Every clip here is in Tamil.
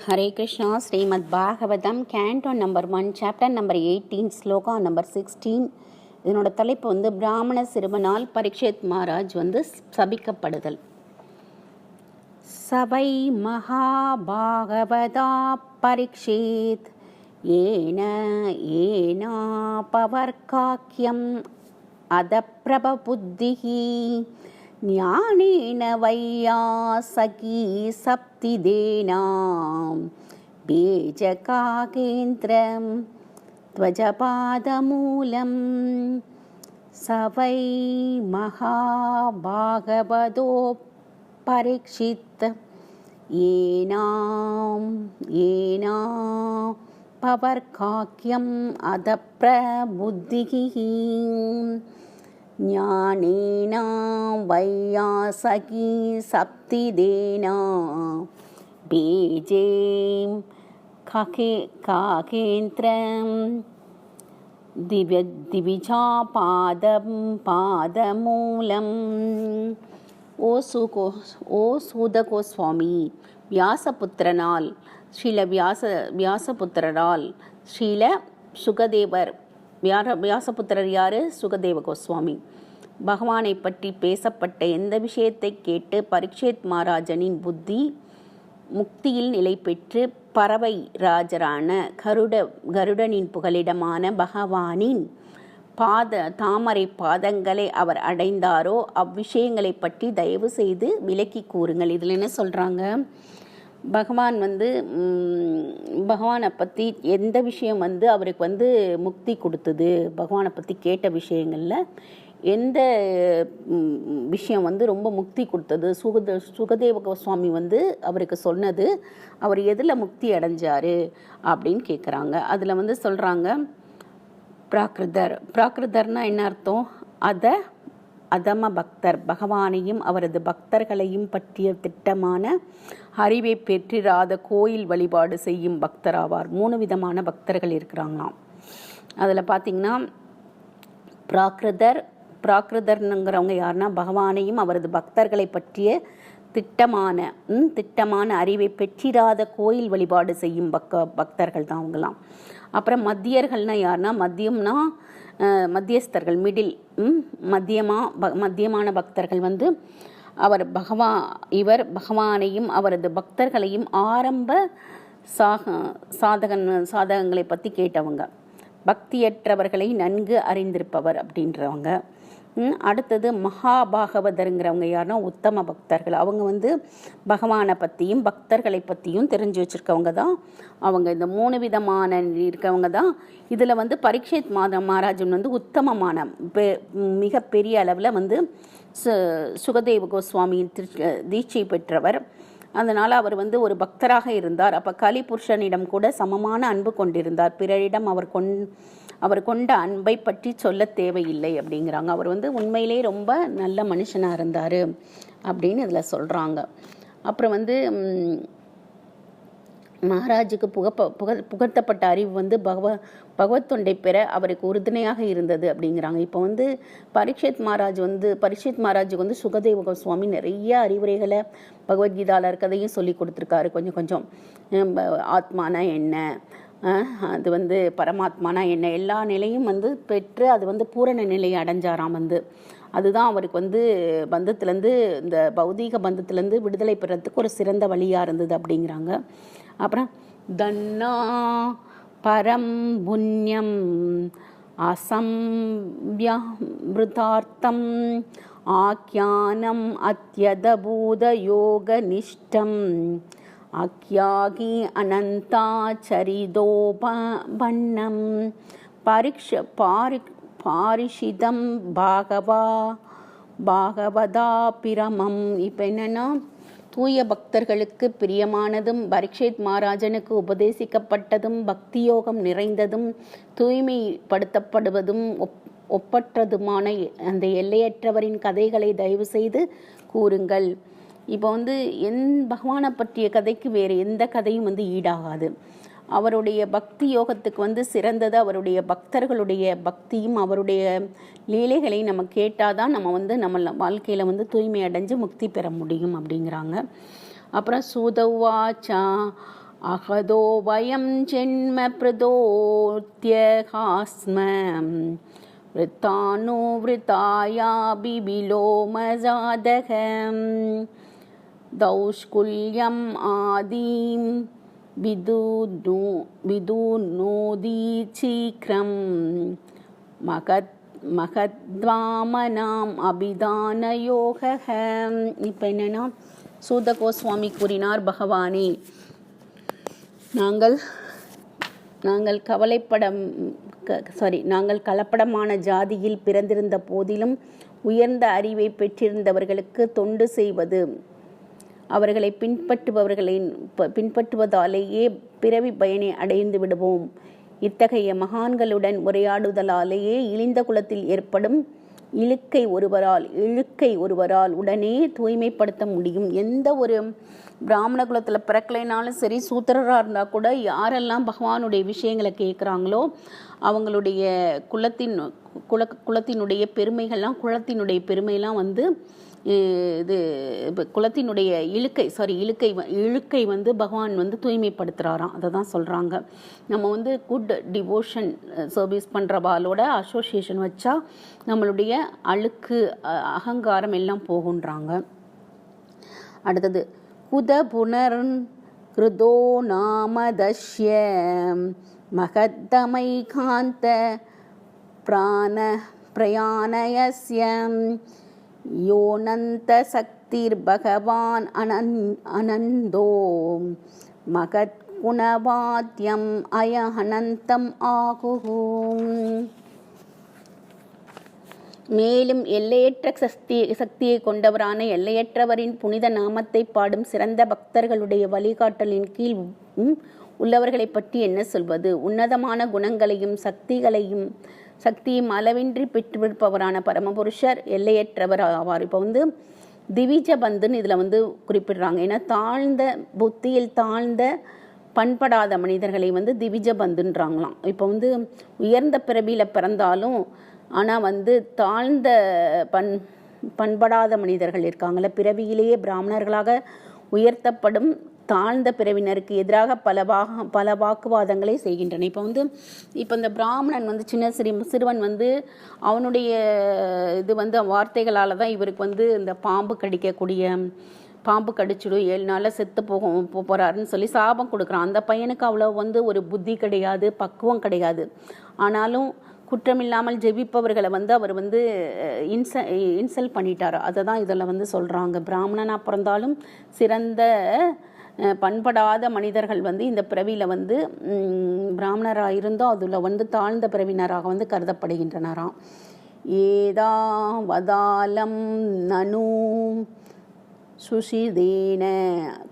Hare Krishna, Srimad Bhagavatam, Canto number 1, chapter number 18, shloka number 16. இதனோட தலைப்பு வந்து பிராமண சிறுவனால் பரீட்சித் மகாராஜ் வந்து சபிக்கப்படுதல். சபை மகாபாகவதா பரீட்சித் ஏனா பவர்காக்கியம் அதப்ரபபுத்திஹி ஞானேன வையாசகி சப்திதேனாம் பீஜகாகேந்திரம் த்வஜபாதமூலம் சவை மகாபாகவதோ பரீட்சித் ஏனா பவர்காக்கியம் அதப்ரபுத்திஹி ஞானேன வையாசகி சப்திதேனா பீஜே காகேந்திரம் திவிஜா பாதமூலம். ஓ சூத கோஸ்வாமி, வியாசபுத்திரனால் வியாசபுத்திரரால் ஸ்ரீல சுகதேவர், வியாசபுத்திரர் யார்? சுகதேவ கோஸ்வாமி. பகவானை பற்றி பேசப்பட்ட எந்த விஷயத்தை கேட்டு பரீட்சித் மகாராஜனின் புத்தி முக்தியில் நிலை பெற்று பறவை ராஜரான கருடனின் புகலிடமான பகவானின் தாமரை பாதங்களை அவர் அடைந்தாரோ அவ்விஷயங்களை பற்றி தயவு செய்து விளக்கி கூறுங்கள். இதில் என்ன சொல்கிறாங்க? பகவானை பற்றி எந்த விஷயம் அவருக்கு முக்தி கொடுத்தது, பகவானை பற்றி கேட்ட விஷயங்களில் எந்த விஷயம் ரொம்ப முக்தி கொடுத்தது, சுகதேவ கோஸ்வாமி அவருக்கு சொன்னது, அவர் எதில் முக்தி அடைஞ்சார் அப்படின்னு கேட்குறாங்க. அதில் சொல்கிறாங்க, பிராகிருதர்னா என்ன அர்த்தம்? அதம பக்தர், பகவானையும் அவரது பக்தர்களையும் பற்றிய திட்டமான அறிவை பெற்றிராத கோயில் வழிபாடு செய்யும் பக்தர் ஆவார். 3 விதமான பக்தர்கள் இருக்கிறாங்களாம். அதில் பார்த்திங்கன்னா பிராகிருதர்ங்கிறவங்க யாருன்னா பகவானையும் அவரது பக்தர்களை பற்றிய திட்டமான அறிவை பெற்றிராத கோயில் வழிபாடு செய்யும் பக்தர்கள் தான் அவங்களாம். அப்புறம் மத்தியர்கள்னால் யாருன்னா மத்தியஸ்தர்கள், மிடில் மத்தியமான பக்தர்கள் இவர் பகவானையும் அவரது பக்தர்களையும் ஆரம்ப சாதகங்களை பற்றி கேட்டவங்க, பக்தியற்றவர்களை நன்கு அறிந்திருப்பவர் அப்படின்றவங்க. அடுத்தது மகாபாகவதருங்கிறவங்க யாருன்னா உத்தம பக்தர்கள். அவங்க பகவானை பற்றியும் பக்தர்களை பற்றியும் தெரிஞ்சு வச்சுருக்கவங்க தான் அவங்க. இந்த 3 விதமான இருக்கவங்க தான் இதில் பரீட்சித் மகாராஜன் உத்தமமான மிக பெரிய அளவில் சுகதேவ கோஸ்வாமியின் தீட்சை பெற்றவர். அதனால் அவர் ஒரு பக்தராக இருந்தார். அப்போ கலிபுருஷனிடம் கூட சமமான அன்பு கொண்டிருந்தார். பிறரிடம் அவர் கொண்ட அன்பை பற்றி சொல்ல தேவையில்லை அப்படிங்கிறாங்க. அவர் உண்மையிலே ரொம்ப நல்ல மனுஷனாக இருந்தார் அப்படின்னு இதில் சொல்கிறாங்க. அப்புறம் மகாராஜுக்கு புகழ்த்தப்பட்ட அறிவு பகவத் தொண்டை பெற அவருக்கு உறுதுணையாக இருந்தது அப்படிங்கிறாங்க. இப்போ பரீட்சித் மகாராஜுக்கு சுகதேவ கோஸ்வாமி நிறைய அறிவுரைகளை பகவத்கீதாவில் இருக்கதையும் சொல்லி கொடுத்துருக்காரு. கொஞ்சம் ஆத்மானா என்ன, அது பரமாத்மானா என்ன, எல்லா நிலையும் பெற்று அது பூரண நிலையை அடைஞ்சாராம். அதுதான் அவருக்கு பந்தத்துலேருந்து, இந்த பௌதீக பந்தத்துலேருந்து விடுதலை பெறத்துக்கு ஒரு சிறந்த வழியாக இருந்தது அப்படிங்கிறாங்க. அப்புறம் தன்னா பரம் புண்ணியம் அசம்வியாமிருதார்த்தம் ஆக்யானம் அத்யதபூத யோக நிஷ்டம் அக்யாகி அனந்தாச்சரிதோபன்னம் பாரிஷிதம் பாகவதா பிரமம். இப்போ என்னென்னா, தூய பக்தர்களுக்கு பிரியமானதும் பரீட்சித் மகாராஜனுக்கு உபதேசிக்கப்பட்டதும் பக்தியோகம் நிறைந்ததும் தூய்மைப்படுத்தப்படுவதும் ஒப்பற்றதுமான அந்த எல்லையற்றவரின் கதைகளை தயவு செய்து கூறுங்கள். இப்போ பகவானை பற்றிய கதைக்கு வேறு எந்த கதையும் ஈடாகாது. அவருடைய பக்தி யோகத்துக்கு சிறந்தது அவருடைய பக்தர்களுடைய பக்தியும் அவருடைய லீலைகளையும் நம்ம கேட்டால் தான் நம்ம வாழ்க்கையில் தூய்மை அடைஞ்சு முக்தி பெற முடியும் அப்படிங்கிறாங்க. அப்புறம் சூதவாச்சா அகதோ வயம் ஜென்ம பிரதோத்யகாஸ்ம விருத்தானோ விருத்தாயாபி விலோமஜாதகம் தௌஷ்குல்யம் ஆதீம் விதுநோதி சீக்ரம் மகத்வாமனாம் அபிதான யோகம். இப்போ என்னன்னா, சூத கோஸ்வாமி கூறினார், பகவானே, நாங்கள் கலப்படமான ஜாதியில் பிறந்திருந்த போதிலும் உயர்ந்த அறிவை பெற்றிருந்தவர்களுக்கு தொண்டு செய்வது, அவர்களை பின்பற்றுவதாலேயே பிறவி பயனை அடைந்து விடுவோம். இத்தகைய மகான்களுடன் உரையாடுதலாலேயே இழிந்த குலத்தில் ஏற்படும் இழுக்கை ஒருவரால் உடனே தூய்மைப்படுத்த முடியும். எந்த ஒரு பிராமண குலத்தில் பிறக்கலைனாலும் சரி, சூத்திரராக இருந்தால் கூட யாரெல்லாம் பகவானுடைய விஷயங்களை கேட்குறாங்களோ அவங்களுடைய குலத்தினுடைய பெருமைகள்லாம், குலத்தினுடைய பெருமைலாம் வந்து இது குலத்தினுடைய இழுக்கை வந்து பகவான் வந்து தூய்மைப்படுத்துகிறாராம். அதை தான் சொல்கிறாங்க. நம்ம வந்து குட் டிவோஷன் சர்வீஸ் பண்ணுறவாளோட அசோசியேஷன் வச்சா நம்மளுடைய அழுக்கு அகங்காரம் எல்லாம் போகுன்றாங்க. அடுத்தது குத புனர்ன் கிருதோ நாமதஷ்ய மகத்தமை காந்த பிரயாணயஸ்யம் யோனந்த சக்திர் பகவான் அனந்தோ மகத் குணவாத்யம் அயஹனந்தம் ஆகுகும். மேலும் எல்லையற்ற சக்தியை கொண்டவரான எல்லையற்றவரின் புனித நாமத்தை பாடும் சிறந்த பக்தர்களுடைய வழிகாட்டலின் கீழ் உள்ளவர்களை பற்றி என்ன சொல்வது? உன்னதமான குணங்களையும் சக்தியும் அளவின்றி பெற்றிருப்பவரான பரமபுருஷர் எல்லையற்றவர் ஆவார். இப்போ வந்து திவிஜ பந்துன்னு இதில் வந்து குறிப்பிடுறாங்க. ஏன்னா புத்தியில் தாழ்ந்த பண்படாத மனிதர்களை வந்து திவிஜ பந்துன்றாங்களாம். இப்போ வந்து உயர்ந்த பிறவியில் பிறந்தாலும் ஆனால் வந்து தாழ்ந்த பண்படாத மனிதர்கள் இருக்காங்கள, பிறவியிலேயே பிராமணர்களாக உயர்த்தப்படும் தாழ்ந்த பிறவினருக்கு எதிராக பல வாக்குவாதங்களை செய்கின்றன. இப்போ இந்த பிராமணன் வந்து சிறுவன் வந்து அவனுடைய இது வந்து வார்த்தைகளால் தான் இவருக்கு வந்து இந்த பாம்பு கடிச்சிடும், 7 நாளில் செத்து போகிறாருன்னு சொல்லி சாபம் கொடுக்குறான். அந்த பையனுக்கு அவ்வளோ வந்து ஒரு புத்தி கிடையாது, பக்குவம் கிடையாது. ஆனாலும் குற்றமில்லாமல் ஜெபிப்பவர்களை வந்து அவர் வந்து இன்சல்ட் பண்ணிட்டார். அதை தான் இதில் வந்து சொல்கிறாங்க. பிராமணனாக பிறந்தாலும் சிறந்த பண்படாத மனிதர்கள் வந்து இந்த பிறவியில் வந்து பிராமணராக இருந்தோ அதில் வந்து தாழ்ந்த பிறவினராக வந்து கருதப்படுகின்றனராம். ஏதா வதாலம் நனு சுஷிதேன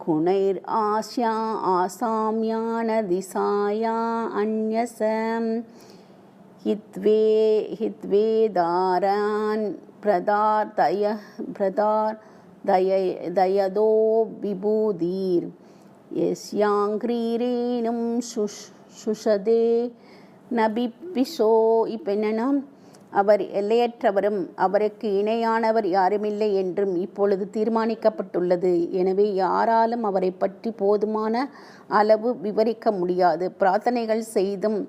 குணைர் ஆசாமியான திசாயா அந்யசம் ஹித்வேதாரான் தயதோ விபூதீர் யஸ்யாங்கிரீரேனும் சுஷதே நபிப்பிசோ. இப்போ என்னன்னா, அவர் எல்லையற்றவரும் அவருக்கு இணையானவர் யாருமில்லை என்றும் இப்பொழுது தீர்மானிக்கப்பட்டுள்ளது. எனவே யாராலும் அவரை பற்றி போதுமான அளவு விவரிக்க முடியாது. பிரார்த்தனைகள் செய்தும்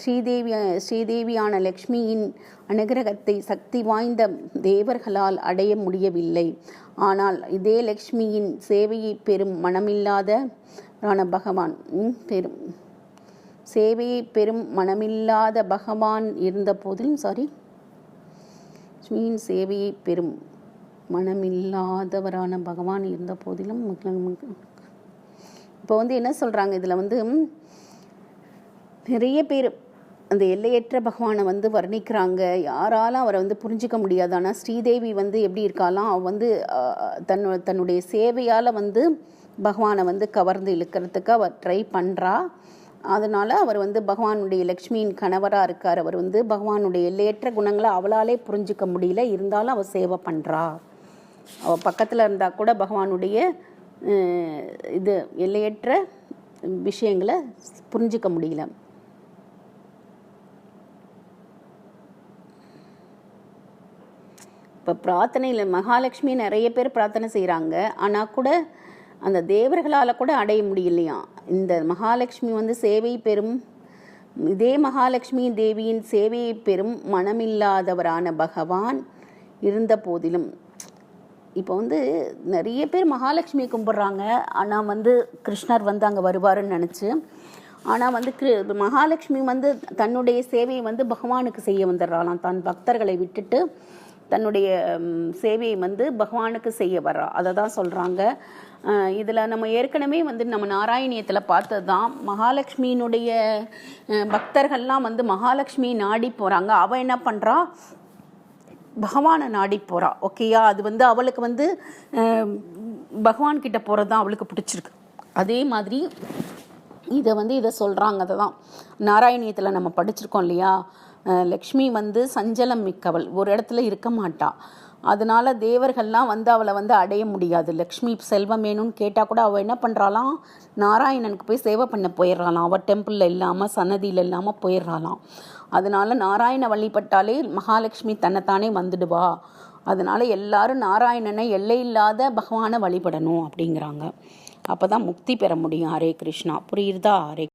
ஸ்ரீதேவியான லக்ஷ்மியின் அனுகிரகத்தை சக்தி வாய்ந்த தேவர்களால் அடைய முடியவில்லை. ஆனால் இதே லக்ஷ்மியின் சேவையை பெறும் மனமில்லாத பகவான் இருந்த போதிலும் சேவையை பெறும் மனமில்லாதவரான பகவான் இருந்த போதிலும் இப்போ வந்து என்ன சொல்கிறாங்க, இதில் வந்து நிறைய பேர் அந்த எல்லையற்ற பகவானை வந்து வர்ணிக்கிறாங்க. யாராலும் அவரை வந்து புரிஞ்சிக்க முடியாது. ஆனால் ஸ்ரீதேவி வந்து எப்படி இருக்காலாம், அவள் வந்து தன்னுடைய சேவையால் வந்து பகவானை வந்து கவர்ந்து இழுக்கிறதுக்கு அவர் ட்ரை பண்ணுறா. அதனால் அவர் வந்து பகவானுடைய லக்ஷ்மியின் கணவராக இருக்கார். அவர் வந்து பகவானுடைய எல்லையற்ற குணங்களை அவளாலே புரிஞ்சிக்க முடியல, இருந்தாலும் அவள் சேவை பண்ணுறா. அவள் பக்கத்தில் இருந்தால் கூட பகவானுடைய இது எல்லையற்ற விஷயங்களை புரிஞ்சிக்க முடியல. இப்போ பிரார்த்தனையில் மகாலட்சுமி நிறைய பேர் பிரார்த்தனை செய்கிறாங்க. ஆனால் கூட அந்த தேவர்களால் கூட அடைய முடியலையா. இந்த மகாலட்சுமி வந்து சேவை பெறும், இதே மகாலட்சுமி தேவியின் சேவையை பெறும் மனமில்லாதவரான பகவான் இருந்த போதிலும், இப்போ வந்து நிறைய பேர் மகாலட்சுமி கும்பிட்றாங்க, ஆனால் வந்து கிருஷ்ணர் வந்து அங்கே வருவாருன்னு நினச்சி. ஆனால் வந்து மகாலட்சுமி வந்து தன்னுடைய சேவையை வந்து பகவானுக்கு செய்ய வந்துடுறாளாம். தன் பக்தர்களை விட்டுட்டு தன்னுடைய சேவையை வந்து பகவானுக்கு செய்ய வர்றா. அதை தான் சொல்கிறாங்க. இதில் நம்ம ஏற்கனவே வந்து நம்ம நாராயணியத்தில் பார்த்தது தான், மகாலட்சுமியினுடைய பக்தர்கள்லாம் வந்து மகாலட்சுமி நாடி போகிறாங்க. அவள் என்ன பண்ணுறா, பகவானை நாடி போகிறா. ஓகேயா, அது வந்து அவளுக்கு வந்து பகவான்கிட்ட போகிறது தான் அவளுக்கு பிடிச்சிருக்கு. அதே மாதிரி இதை சொல்கிறாங்க. அதை தான் நாராயணியத்தில் நம்ம படிச்சிருக்கோம் இல்லையா. லக்ஷ்மி வந்து சஞ்சலம் மிக்கவள், ஒரு இடத்துல இருக்க மாட்டா. அதனால தேவர்கள்லாம் வந்து அவளை வந்து அடைய முடியாது. லக்ஷ்மி செல்வம் வேணும்னு கேட்டால் கூட அவள் என்ன பண்ணுறாளாம், நாராயணனுக்கு போய் சேவை பண்ண போயிடுறாளாம். அவள் டெம்பிளில் இல்லாமல் சன்னதியில் இல்லாமல் போயிடுறாளாம். அதனால நாராயண வழிபட்டாலே மகாலட்சுமி தன்னைத்தானே வந்துடுவா. அதனால எல்லாரும் நாராயணனை எல்லையில்லாத பகவானை வழிபடணும் அப்படிங்கிறாங்க. அப்போ தான் முக்தி பெற முடியும். ஹரே கிருஷ்ணா. புரியுதா? ஹரே